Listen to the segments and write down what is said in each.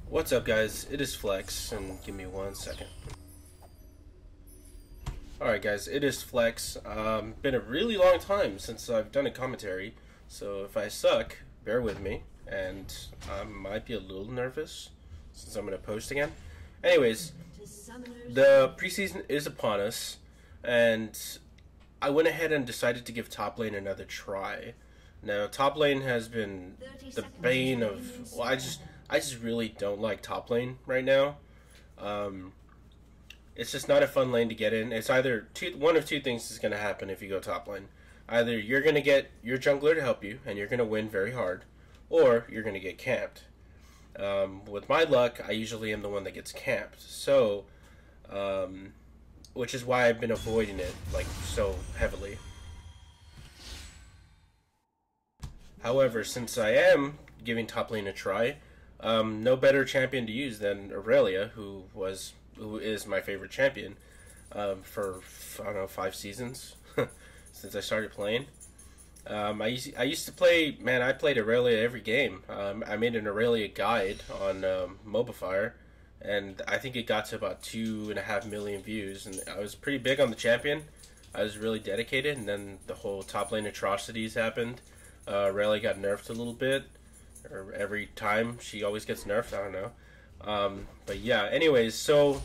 What's up, guys? It is Flex, and give me 1 second. Alright guys, it is Flex. Been a really long time since I've done a commentary, so if I suck, bear with me, and I might be a little nervous since I'm going to post again. Anyways, the preseason is upon us, and I went ahead and decided to give top lane another try. Now, top lane has been the bane of... Well, I just really don't like top lane right now. It's just not a fun lane to get in. It's either one of two things is going to happen if you go top lane. Either you're going to get your jungler to help you, and you're going to win very hard, or you're going to get camped. With my luck, I usually am the one that gets camped. So, which is why I've been avoiding it like so heavily. However, since I am giving top lane a try, no better champion to use than Irelia, who is my favorite champion for, I don't know, 5 seasons since I started playing. I used to play, man, I played Irelia every game. I made an Irelia guide on Mobifire, and I think it got to about 2.5 million views, and I was pretty big on the champion. I was really dedicated, and then the whole top lane atrocities happened. Irelia got nerfed a little bit, or every time she always gets nerfed, I don't know. But yeah, anyways, so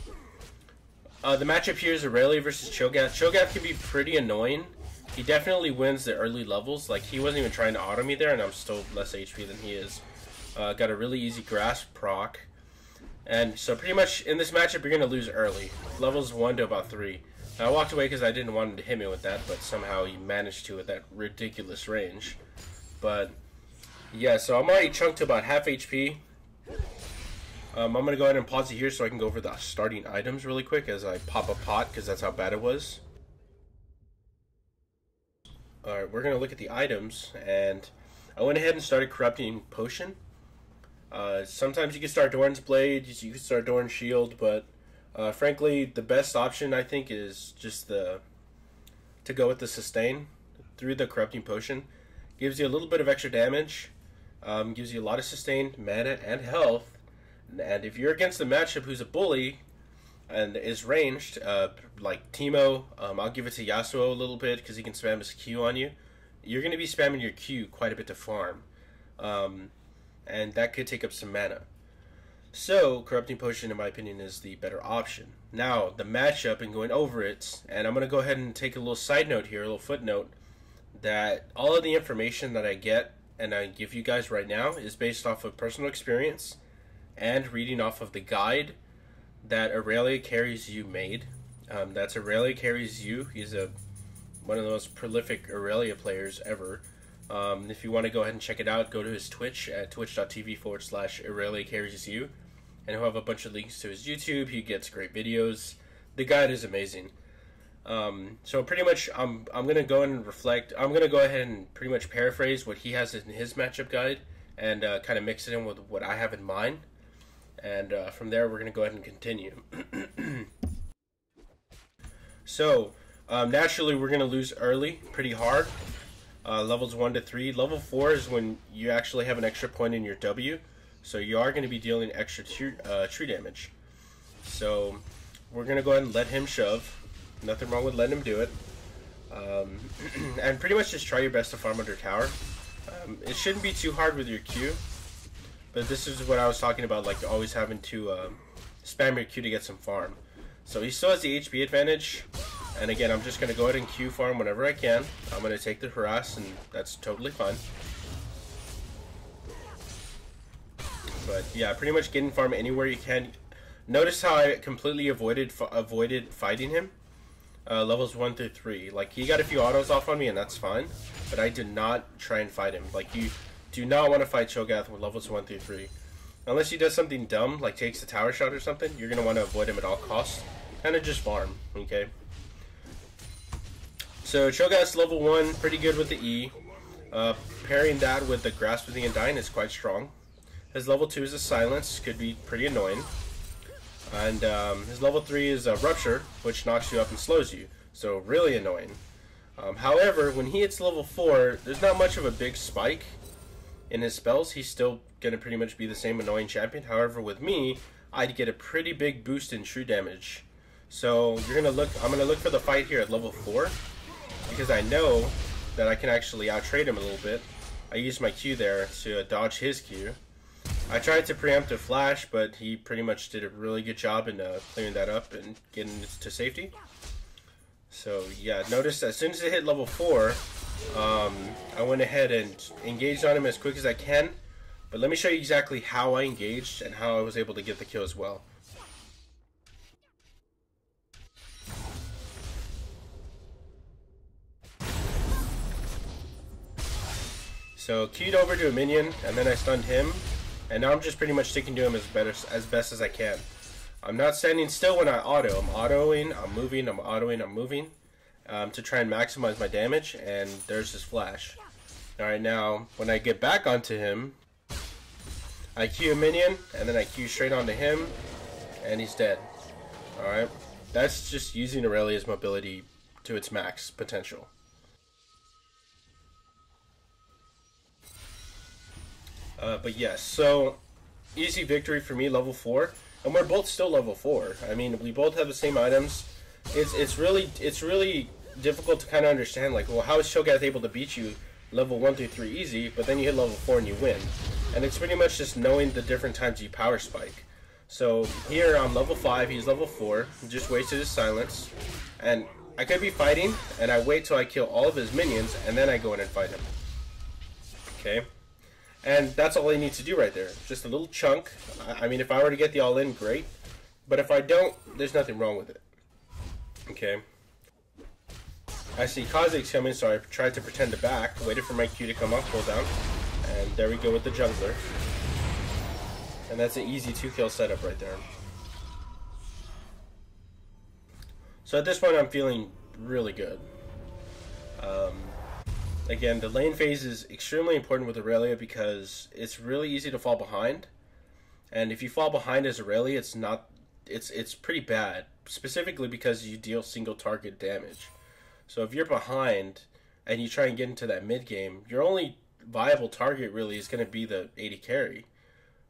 the matchup here is Irelia versus Cho Gath. Cho Gath can be pretty annoying. He definitely wins the early levels. Like, he wasn't even trying to auto me there, and I'm still less HP than he is. Got a really easy grasp proc. And so pretty much in this matchup, you're going to lose early. Levels 1 to about 3. Now, I walked away because I didn't want him to hit me with that, but somehow he managed to at that ridiculous range. But yeah, so I'm already chunked to about half HP. I'm going to go ahead and pause it here so I can go over the starting items really quick as I pop a pot, because that's how bad it was. Alright, we're going to look at the items, and I went ahead and started corrupting potion. Sometimes you can start Doran's Blade, you can start Doran's Shield, but frankly, the best option I think is just to go with the sustain through the corrupting potion. Gives you a little bit of extra damage, gives you a lot of sustained mana and health, and if you're against a matchup who's a bully and is ranged, like Teemo, I'll give it to Yasuo a little bit because he can spam his Q on you. You're going to be spamming your Q quite a bit to farm, and that could take up some mana. So, Corrupting Potion, in my opinion, is the better option. Now, the matchup and going over it, and I'm going to go ahead and take a little side note here, a little footnote, that all of the information that I get and I give you guys right now is based off of personal experience and reading off of the guide that Irelia Carries U made. That's Irelia Carries U. He's one of the most prolific Irelia players ever. If you want to go ahead and check it out, go to his Twitch at twitch.tv/Irelia Carries U, and he'll have a bunch of links to his YouTube. He gets great videos. The guide is amazing. So pretty much I'm going to go and reflect. I'm going to go ahead and pretty much paraphrase what he has in his matchup guide and kind of mix it in with what I have in mind. And from there, we're going to go ahead and continue. So, naturally, we're going to lose early pretty hard. Levels 1 to 3. Level 4 is when you actually have an extra point in your W. So you are going to be dealing extra true damage. So we're going to go ahead and let him shove. Nothing wrong with letting him do it. And pretty much just try your best to farm under tower. It shouldn't be too hard with your Q. But this is what I was talking about, like always having to spam your Q to get some farm. So he still has the HP advantage. And again, I'm just going to go ahead and Q farm whenever I can. I'm going to take the harass, and that's totally fine. But yeah, pretty much getting farm anywhere you can. Notice how I completely avoided fighting him. Levels 1 through 3. Like, he got a few autos off on me, and that's fine. But I did not try and fight him. Like, you do not want to fight Cho Gath with levels 1 through 3. Unless he does something dumb, like takes a tower shot or something, you're going to want to avoid him at all costs. Kind of just farm, okay? So, Cho Gath's level 1, pretty good with the E. Pairing that with the Grasp of the Undying is quite strong. His level 2 is a Silence, could be pretty annoying. And his level 3 is a Rupture, which knocks you up and slows you. So, really annoying. However, when he hits level 4, there's not much of a big spike. in his spells, he's still gonna pretty much be the same annoying champion. However, with me, I'd get a pretty big boost in true damage. So I'm gonna look for the fight here at level 4, because I know that I can actually out-trade him a little bit. I used my Q there to dodge his Q. I tried to preempt a flash, but he pretty much did a really good job in clearing that up and getting it to safety. So yeah, notice as soon as it hit level 4, I went ahead and engaged on him as quick as I can. But let me show you exactly how I engaged and how I was able to get the kill as well. So Q'd over to a minion, and then I stunned him. And now I'm just pretty much sticking to him as best as I can. I'm not standing still when I auto. I'm autoing, I'm moving, I'm autoing, I'm moving to try and maximize my damage. And there's his flash. Alright, now when I get back onto him, I Q a minion, and then I Q straight onto him, and he's dead. Alright, that's just using Irelia's mobility to its max potential. But yes, so easy victory for me, level 4, and we're both still level 4. I mean, we both have the same items. It's really difficult to kind of understand, like, well, how is Cho Gath able to beat you level 1 through 3 easy, but then you hit level 4 and you win? And it's pretty much just knowing the different times you power spike. So here I'm level 5, he's level 4, just wasted his silence, and I could be fighting, and I wait till I kill all of his minions, and then I go in and fight him. Okay? And that's all I need to do right there. Just a little chunk. I mean, if I were to get the all-in, great. But if I don't, there's nothing wrong with it. Okay. I see Kha'Zix coming, so I tried to pretend to back. Waited for my Q to come up, pull down. And there we go with the jungler. And that's an easy 2-kill setup right there. So at this point, I'm feeling really good. Again, the lane phase is extremely important with Irelia because it's really easy to fall behind. And if you fall behind as Irelia, it's pretty bad. Specifically because you deal single target damage. So if you're behind and you try and get into that mid game, your only viable target really is going to be the AD carry.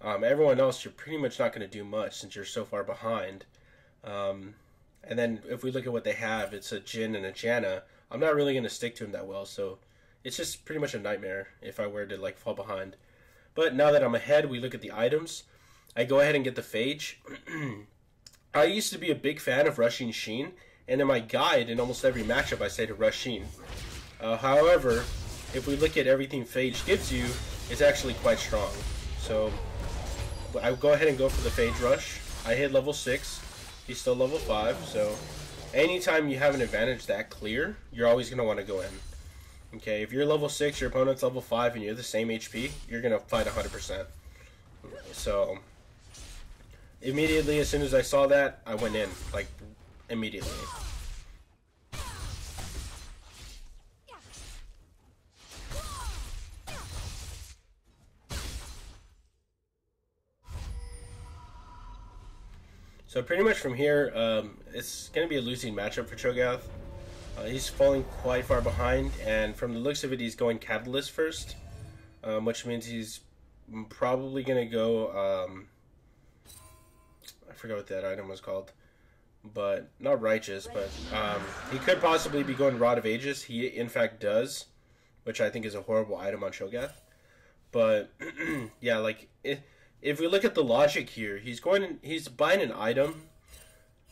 Everyone else, you're pretty much not going to do much since you're so far behind. And then if we look at what they have, it's a Jhin and a Janna. I'm not really going to stick to him that well, so it's just pretty much a nightmare if I were to like fall behind. But now that I'm ahead, we look at the items. I go ahead and get the Phage. I used to be a big fan of rushing Sheen, and in my guide, in almost every matchup, I say to rush Sheen. However, if we look at everything Phage gives you, it's actually quite strong. So I go ahead and go for the Phage rush. I hit level 6. He's still level 5, so anytime you have an advantage that clear, you're always going to want to go in. Okay, if you're level 6, your opponent's level 5, and you're the same HP, you're going to fight 100%. So immediately, as soon as I saw that, I went in, like, immediately. So pretty much from here, it's going to be a losing matchup for Cho Gath. He's falling quite far behind, and from the looks of it, he's going Catalyst first, which means he's probably going to go, I forgot what that item was called, but not Righteous, but he could possibly be going Rod of Ages. He, in fact, does, which I think is a horrible item on Cho Gath. But, yeah, like, if we look at the logic here, he's buying an item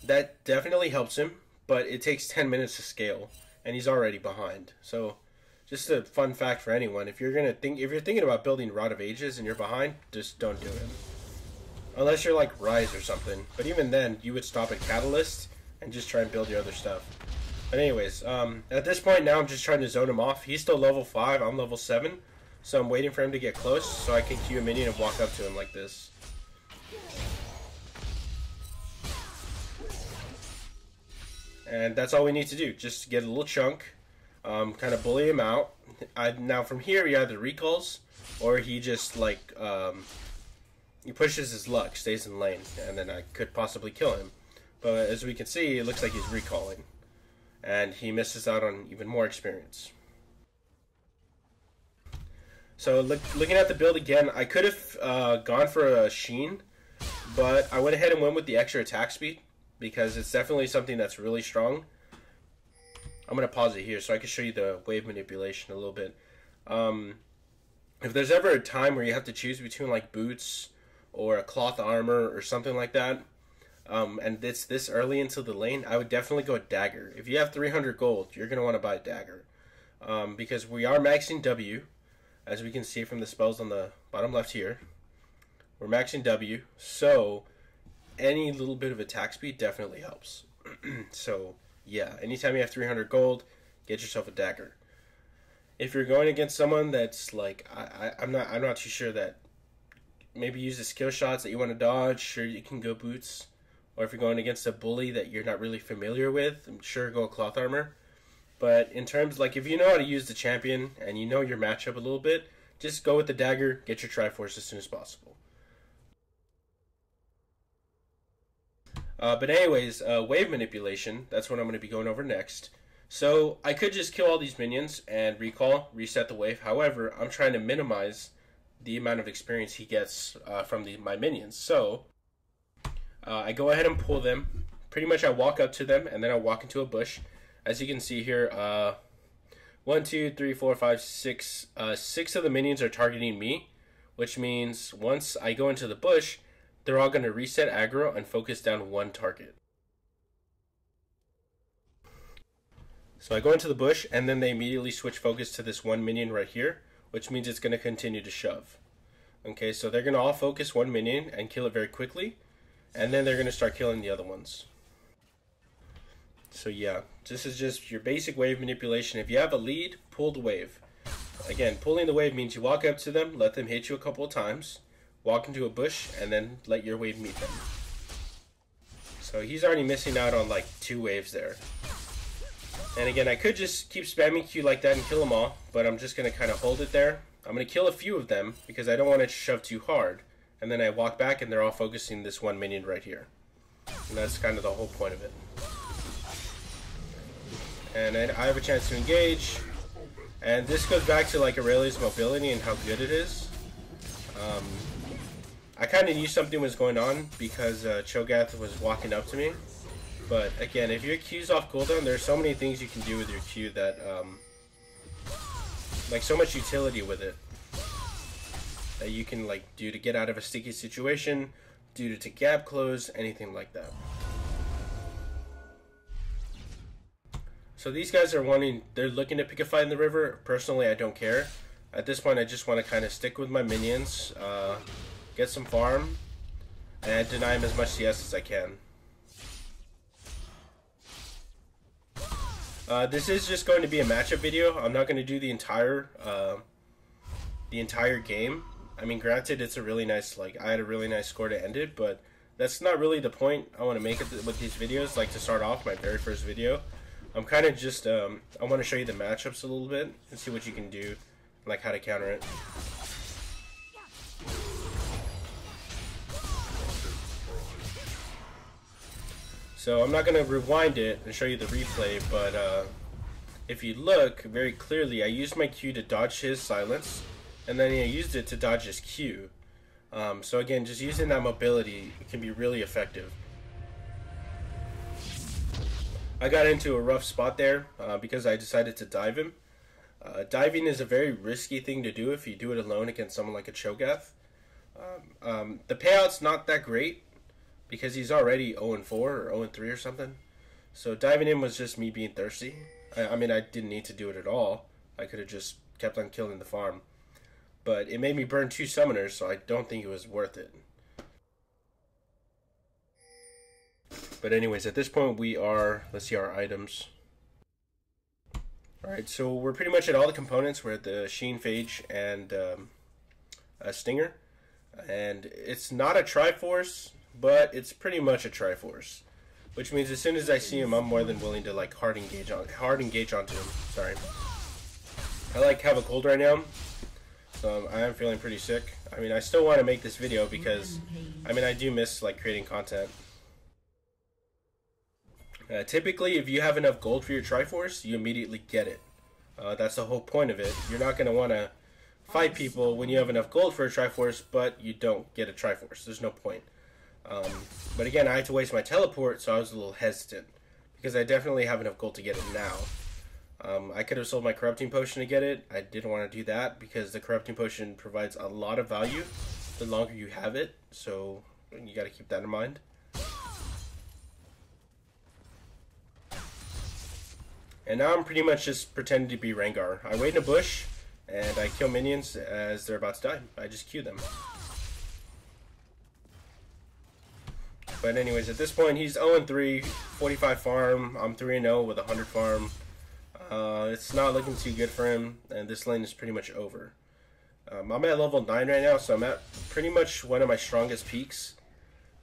that definitely helps him, but it takes 10 minutes to scale, and he's already behind. So, just a fun fact for anyone: if you're thinking about building Rod of Ages and you're behind, just don't do it. Unless you're like Rise or something. But even then, you would stop at Catalyst and just try and build your other stuff. But anyways, at this point now, I'm just trying to zone him off. He's still level 5. I'm level 7. So I'm waiting for him to get close so I can Q a minion and walk up to him like this. And that's all we need to do. Just get a little chunk, kind of bully him out. Now from here, he either recalls or he just like he pushes his luck, stays in lane, and then I could possibly kill him. But as we can see, it looks like he's recalling, and he misses out on even more experience. So looking at the build again, I could have gone for a Sheen, but I went ahead and went with the extra attack speed because it's definitely something that's really strong. I'm going to pause it here so I can show you the wave manipulation a little bit. If there's ever a time where you have to choose between like boots or a cloth armor or something like that, and it's this early into the lane, I would definitely go a dagger. If you have 300 gold, you're going to want to buy a dagger. Because we are maxing W, as we can see from the spells on the bottom left here. We're maxing W, so any little bit of attack speed definitely helps. So yeah, anytime you have 300 gold, get yourself a dagger. If you're going against someone that's like, I'm not too sure, that maybe use the skill shots that you want to dodge, sure you can go boots. Or if you're going against a bully that you're not really familiar with, I'm sure go cloth armor. But in terms, like, if you know how to use the champion and you know your matchup a little bit, just go with the dagger, get your Triforce as soon as possible. But anyways, wave manipulation, that's what I'm going to be going over next. So I could just kill all these minions and recall, reset the wave. However, I'm trying to minimize the amount of experience he gets from my minions. So I go ahead and pull them. Pretty much I walk up to them and then I walk into a bush. As you can see here, 1, 2, 3, 4, 5, 6. 6 of the minions are targeting me, which means once I go into the bush, they're all going to reset aggro and focus down one target. So I go into the bush, and then they immediately switch focus to this one minion right here, which means it's going to continue to shove. Okay, so they're going to all focus one minion and kill it very quickly, and then they're going to start killing the other ones. So yeah, this is just your basic wave manipulation. If you have a lead, pull the wave. Again, pulling the wave means you walk up to them, let them hit you a couple of times, walk into a bush, and then let your wave meet them. So he's already missing out on like 2 waves there. And again, I could just keep spamming Q like that and kill them all, but I'm just going to kind of hold it there. I'm going to kill a few of them because I don't want to shove too hard. And then I walk back and they're all focusing this one minion right here. And that's kind of the whole point of it. And I have a chance to engage. And this goes back to like Irelia's mobility and how good it is. I kind of knew something was going on because Cho Gath was walking up to me. But again, if your Q's off cooldown, there's so many things you can do with your Q that, like so much utility with it that you can like do to get out of a sticky situation, do to gap close, anything like that. So these guys are they're looking to pick a fight in the river. Personally, I don't care. At this point, I just want to kind of stick with my minions, get some farm, and deny them as much CS as I can. This is just going to be a matchup video. I'm not going to do the entire game. I mean, granted, it's a really nice, like, I had a really nice score to end it, but that's not really the point I want to make it with these videos. Like, to start off my very first video, I'm kind of just, I want to show you the matchups a little bit and see what you can do, like how to counter it. So I'm not going to rewind it and show you the replay, but if you look very clearly, I used my Q to dodge his silence, and then I used it to dodge his Q. So again, just using that mobility can be really effective. I got into a rough spot there because I decided to dive him. Diving is a very risky thing to do if you do it alone against someone like a Cho Gath. The payout's not that great, because he's already 0-4 or 0-3 or something. So diving in was just me being thirsty. I mean, I didn't need to do it at all. I could have just kept on killing the farm. But it made me burn 2 summoners, so I don't think it was worth it. But anyways, at this point we are, let's see our items. Alright, so we're pretty much at all the components. We're at the Sheen, Phage, and a Stinger. And it's not a Triforce, but it's pretty much a Triforce, which means as soon as I see him, I'm more than willing to like hard engage onto him. Sorry, I like have a cold right now, so I am feeling pretty sick. I mean, I still want to make this video because I mean I do miss like creating content. Typically, if you have enough gold for your Triforce, you immediately get it. That's the whole point of it. You're not going to want to fight people when you have enough gold for a Triforce, but you don't get a Triforce. There's no point. But again, I had to waste my teleport, so I was a little hesitant. Because I definitely have enough gold to get it now. I could have sold my Corrupting Potion to get it. I didn't want to do that because the Corrupting Potion provides a lot of value the longer you have it. So you got to keep that in mind. And now I'm pretty much just pretending to be Rengar. I wait in a bush and I kill minions as they're about to die. I just Q them. But anyways, at this point, he's 0-3, 45 farm. I'm 3-0 with 100 farm. It's not looking too good for him, and this lane is pretty much over. I'm at level 9 right now, so I'm at pretty much one of my strongest peaks.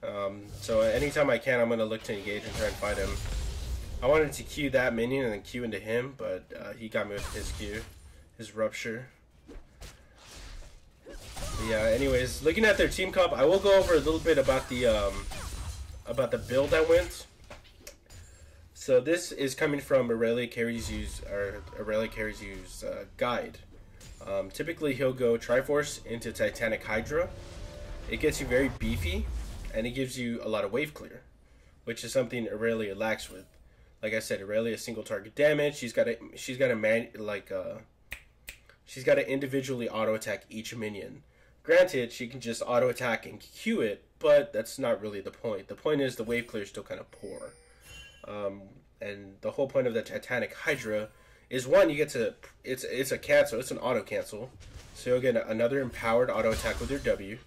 So anytime I can, I'm going to look to engage and try and fight him. I wanted to Q that minion and then Q into him, but he got me with his Q, his Rupture. But yeah, anyways, looking at their team comp, I will go over a little bit about the build I went. So this is coming from Irelia Carries U's guide. Typically he'll go Triforce into Titanic Hydra. It gets you very beefy, and it gives you a lot of wave clear, which is something Irelia lacks with. Like I said, Irelia single target damage. She's got to individually auto attack each minion. Granted, she can just auto attack and Q it, but that's not really the point. The point is the wave clear is still kind of poor. And the whole point of the Titanic Hydra is, one, you get to, it's a cancel, it's an auto cancel. So you'll get another empowered auto attack with your W.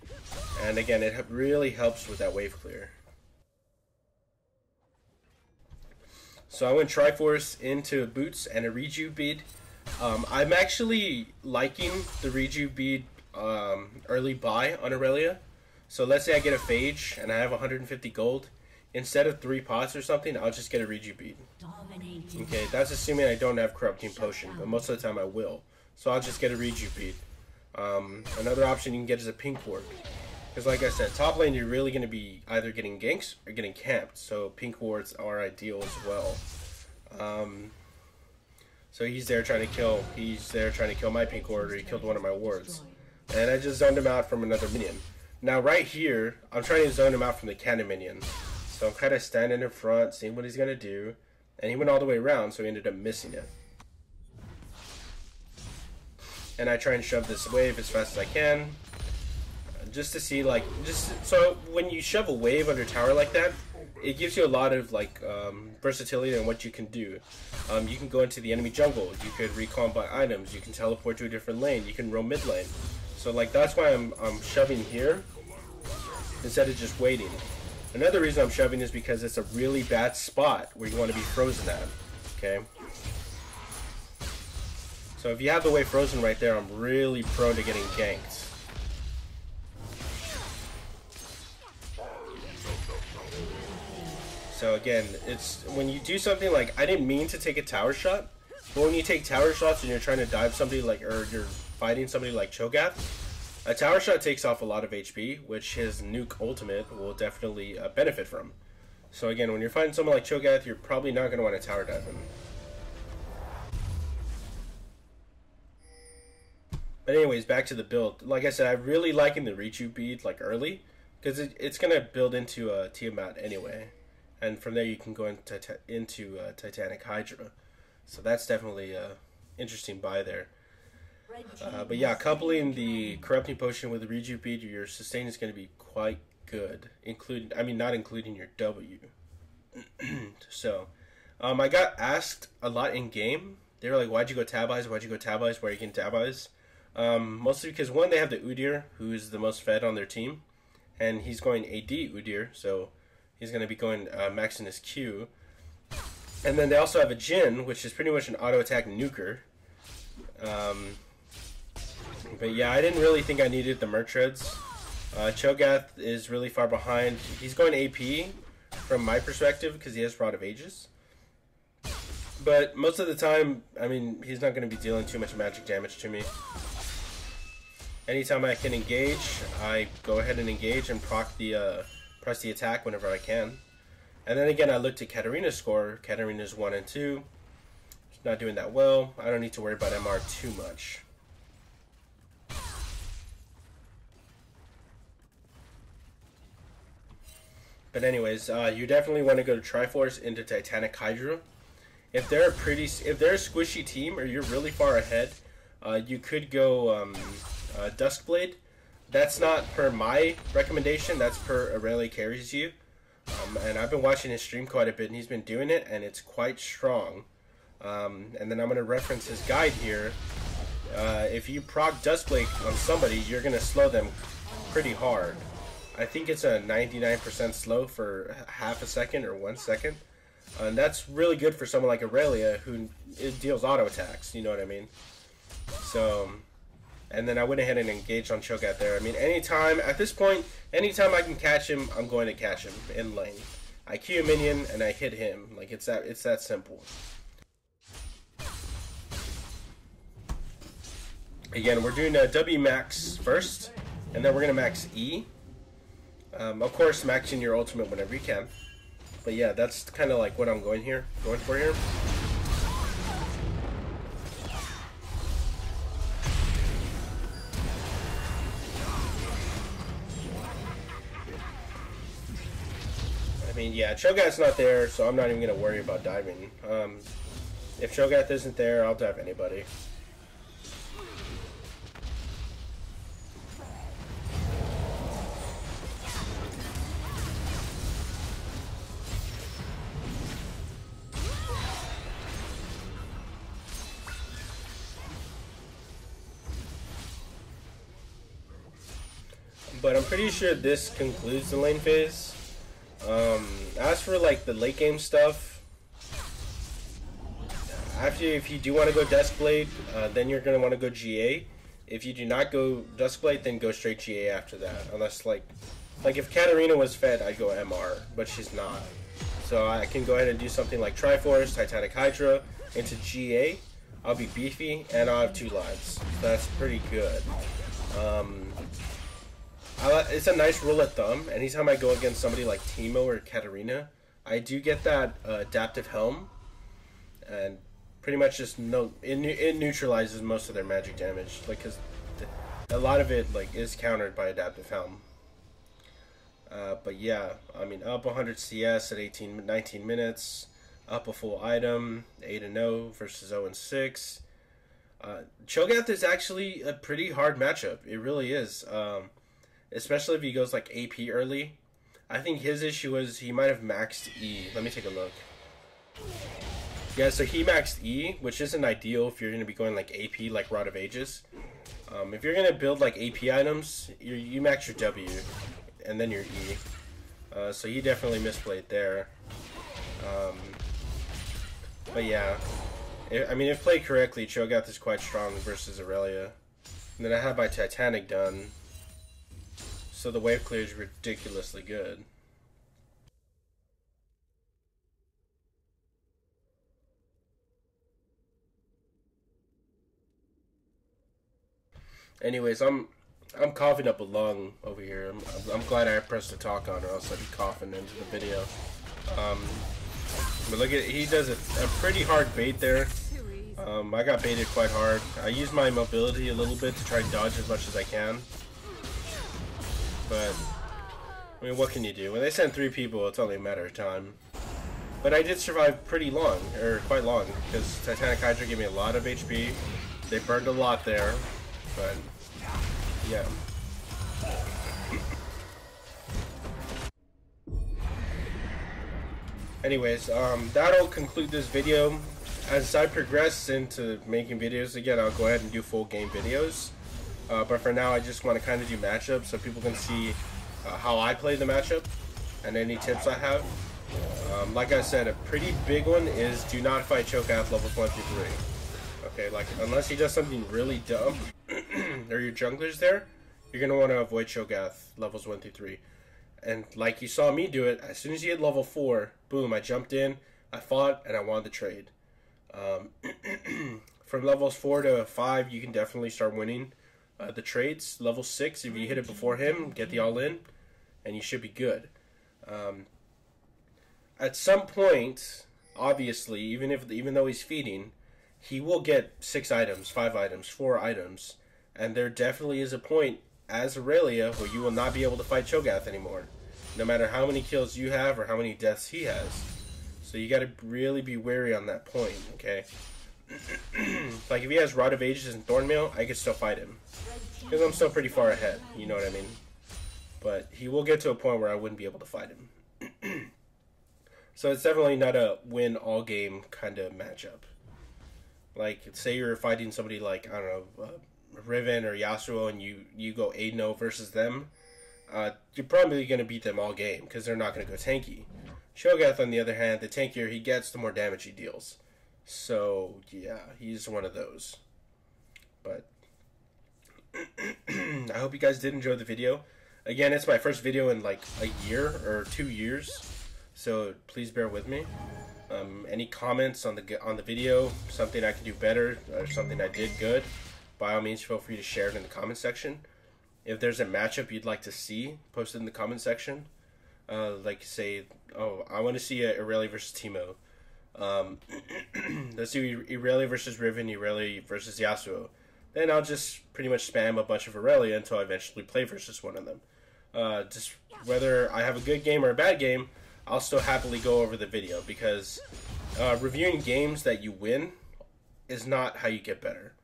And again, it really helps with that wave clear. So I went Triforce into Boots and a Reju bead. I'm actually liking the Reju bead early buy on Irelia. So let's say I get a Phage and I have 150 gold. Instead of 3 pots or something, I'll just get a Reju bead. Okay, that's assuming I don't have Corrupting Potion, but most of the time I will. So I'll just get a Reju bead. Another option you can get is a Pink Ward. Because like I said, top lane you're really going to be either getting ganks or getting camped. So Pink Wards are ideal as well. So he's there trying to kill my Pink Ward, or he killed one of my wards. And I just zoned him out from another minion. Now right here, I'm trying to zone him out from the cannon minion. So I'm kind of standing in front, seeing what he's going to do. And he went all the way around, so he ended up missing it. And I try and shove this wave as fast as I can. Just to see, like, so when you shove a wave under tower like that, it gives you a lot of, like, versatility in what you can do. You can go into the enemy jungle. You could recombat items. You can teleport to a different lane. You can roam mid lane. So, like, that's why I'm shoving here instead of just waiting. Another reason I'm shoving is because it's a really bad spot where you want to be frozen at. Okay? So if you have the wave frozen right there, I'm really prone to getting ganked. So again, it's when you do something like, I didn't mean to take a tower shot, but when you take tower shots and you're trying to dive somebody like, or you're fighting somebody like Cho Gath, a tower shot takes off a lot of HP, which his nuke ultimate will definitely benefit from. So again, when you're fighting someone like Cho Gath, you're probably not going to want to tower dive him. But anyways, back to the build. Like I said, I'm really liking the Reju bead like early, because it's going to build into a Tiamat anyway. And from there you can go into Titanic Hydra. So that's definitely an interesting buy there. But yeah, coupling the Corrupting Potion with the Reju bead, your sustain is going to be quite good. Not including your W. So, I got asked a lot in game. They were like, "Why'd you go Tab Eyes? Why'd you go Tab Eyes? Why are you getting Tab Eyes?" Mostly because, one, they have the Udyr, who is the most fed on their team, and he's going AD Udyr, so he's going to be going maxing his Q. And then they also have a Jhin, which is pretty much an auto attack nuker. But yeah, I didn't really think I needed the Merc Treads. Cho Gath is really far behind. He's going AP from my perspective because he has Rod of Ages. But most of the time, he's not going to be dealing too much magic damage to me. Anytime I can engage, I go ahead and engage and press the attack whenever I can. And then again, I looked at Katarina's score. Katarina's 1 and 2. She's not doing that well. I don't need to worry about MR too much. But anyways, you definitely want to go to Triforce into Titanic Hydra. If they're a squishy team or you're really far ahead, you could go Duskblade. That's not per my recommendation. That's per Irelia Carries U. And I've been watching his stream quite a bit, and he's been doing it, and it's quite strong. And then I'm going to reference his guide here. If you proc Duskblade on somebody, you're going to slow them pretty hard. I think it's a 99% slow for half a second or 1 second. And that's really good for someone like Irelia, who deals auto attacks, you know what I mean? So, and then I went ahead and engaged on Cho Gath there. I mean, at this point, anytime I can catch him, I'm going to catch him in lane. I Q a minion and I hit him. Like, it's that simple. Again, we're doing a W max first, and then we're going to max E. Of course, maxing your ultimate whenever you can. But yeah, that's kind of like what I'm going for here. I mean, yeah, Cho Gath's not there, so I'm not even going to worry about diving. If Cho Gath isn't there, I'll dive anybody. But I'm pretty sure this concludes the lane phase. As for like the late game stuff, if you do want to go Duskblade, then you're going to want to go GA. If you do not go Duskblade, then go straight GA after that. Unless like if Katarina was fed, I'd go MR, but she's not. So I can go ahead and do something like Triforce, Titanic Hydra into GA. I'll be beefy and I'll have 2 lives. So that's pretty good. It's a nice rule of thumb. Anytime I go against somebody like Teemo or Katarina, I do get that adaptive helm, and pretty much just it neutralizes most of their magic damage. Like, cause a lot of it like is countered by adaptive helm. But yeah, I mean, up 100 CS at 19 minutes, up a full item, 8-0 versus 0-6. Cho Gath is actually a pretty hard matchup. It really is. Especially if he goes like AP early. I think his issue was he might have maxed E. Let me take a look. Yeah, so he maxed E, which isn't ideal if you're going to be going like AP, like Rod of Ages. If you're going to build like AP items, you max your W, and then your E. So he definitely misplayed there. But yeah, I mean, if played correctly, Cho Gath is quite strong versus Irelia. And then I have my Titanic done. So the wave clear is ridiculously good. Anyways, I'm coughing up a lung over here. I'm glad I pressed the talk on, or else I'd be coughing into the video. But look at, he does a pretty hard bait there. I got baited quite hard. I used my mobility a little bit to try and dodge as much as I can. But, I mean, what can you do? When they send 3 people, it's only a matter of time. But I did survive pretty long, or quite long, because Titanic Hydra gave me a lot of HP. They burned a lot there, but, yeah. Anyways, that'll conclude this video. As I progress into making videos again, I'll go ahead and do full game videos. But for now, I just want to kind of do matchups so people can see how I play the matchup and any tips I have. Like I said, a pretty big one is do not fight Cho Gath levels 1 through 3. Okay, like unless he does something really dumb or your jungler's there, you're going to want to avoid Cho Gath levels 1 through 3. And like you saw me do it, as soon as he hit level 4, boom, I jumped in, I fought, and I won the trade. From levels 4 to 5, you can definitely start winning the trades. Level 6, if you hit it before him, get the all-in, and you should be good. At some point, obviously, even though he's feeding, he will get 6 items, 5 items, 4 items, and there definitely is a point as Irelia where you will not be able to fight Cho Gath anymore. no matter how many kills you have or how many deaths he has. So you gotta really be wary on that point, okay? Like, if he has Rod of Ages and Thornmail, I can still fight him. Because I'm still pretty far ahead, you know what I mean? But he will get to a point where I wouldn't be able to fight him. So it's definitely not a win all game kind of matchup. Like, say you're fighting somebody like, I don't know, Riven or Yasuo, and you go 8-0 versus them, you're probably going to beat them all game, because they're not going to go tanky. Cho Gath, on the other hand, the tankier he gets, the more damage he deals. So, yeah, he's one of those. But, I hope you guys did enjoy the video. Again, it's my first video in like a year or 2 years, so please bear with me. Any comments on the video, something I can do better, or something I did good, by all means feel free to share it in the comment section. If there's a matchup you'd like to see, post it in the comment section. Like, say, oh, I want to see a Irelia versus Teemo. Let's do Irelia versus Riven, Irelia versus Yasuo. Then I'll just pretty much spam a bunch of Irelia until I eventually play versus one of them. Just whether I have a good game or a bad game, I'll still happily go over the video, because reviewing games that you win is not how you get better.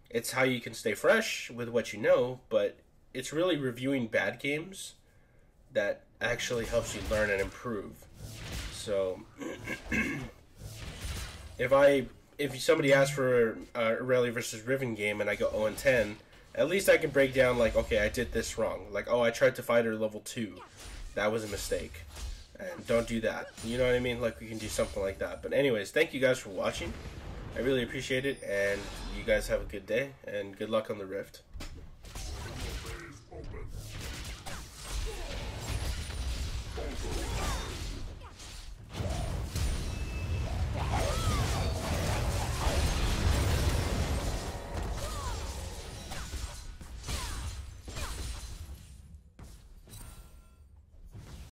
It's how you can stay fresh with what you know, but it's really reviewing bad games that actually helps you learn and improve. So, if somebody asks for a Irelia versus Riven game and I go 0-10, at least I can break down, like, okay, I did this wrong. Like, oh, I tried to fight her level 2. That was a mistake. And don't do that. You know what I mean? Like, we can do something like that. But anyways, thank you guys for watching. I really appreciate it, and you guys have a good day, and good luck on the Rift.